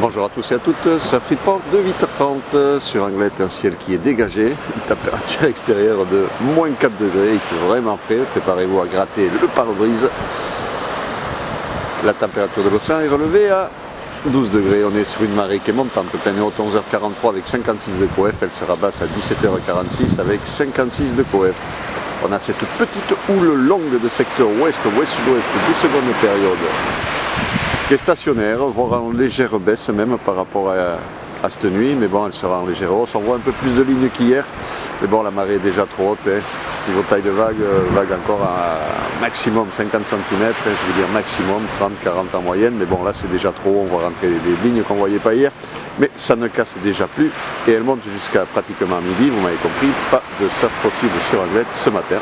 Bonjour à tous et à toutes, ça fait port de 8h30 sur Anglette, un ciel qui est dégagé, une température extérieure de moins 4 degrés, il fait vraiment frais, préparez-vous à gratter le pare-brise. La température de l'océan est relevée à 12 degrés, on est sur une marée qui est montante, pleine et haute 11h43 avec 56 de coef, elle sera basse à 17h46 avec 56 de coef. On a cette petite houle longue de secteur ouest, ouest-sud-ouest, de seconde période, qui est stationnaire, voire en légère baisse même par rapport à cette nuit, mais bon, elle sera en légère hausse. On voit un peu plus de lignes qu'hier, mais bon, la marée est déjà trop haute. Niveau taille de vague, vague encore à maximum 50 cm, je veux dire maximum 30-40 en moyenne, mais bon, là c'est déjà trop, on voit rentrer des lignes qu'on ne voyait pas hier, mais ça ne casse déjà plus, et elle monte jusqu'à pratiquement midi, vous m'avez compris, pas de surf possible sur Anglette ce matin.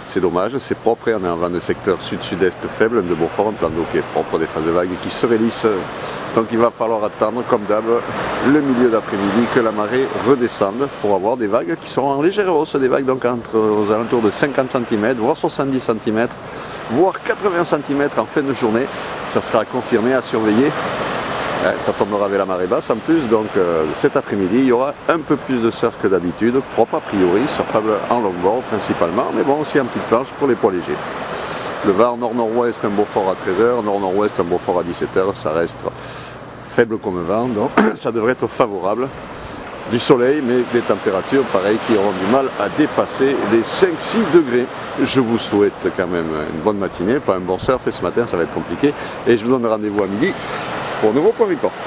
C'est dommage, c'est propre et on est en vent de secteur sud-sud-est faible, de Beaufort, un plan d'eau qui est propre, des phases de vagues qui se lissent. Donc il va falloir attendre, comme d'hab, le milieu d'après-midi que la marée redescende pour avoir des vagues qui seront en légère hausse, des vagues donc aux alentours de 50 cm, voire 70 cm, voire 80 cm en fin de journée. Ça sera confirmé, à surveiller. Ça tombera avec la marée basse en plus, donc cet après-midi il y aura un peu plus de surf que d'habitude, propre a priori, surfable en longboard principalement, mais bon aussi en petite planche pour les poids légers. Le vent nord-nord-ouest, un Beaufort à 13h, nord-nord-ouest, un Beaufort à 17h, ça reste faible comme vent, donc ça devrait être favorable. Du soleil, mais des températures pareilles qui auront du mal à dépasser les 5-6 degrés. Je vous souhaite quand même une bonne matinée, pas un bon surf, et ce matin ça va être compliqué, et je vous donne rendez-vous à midi pour un nouveau point report.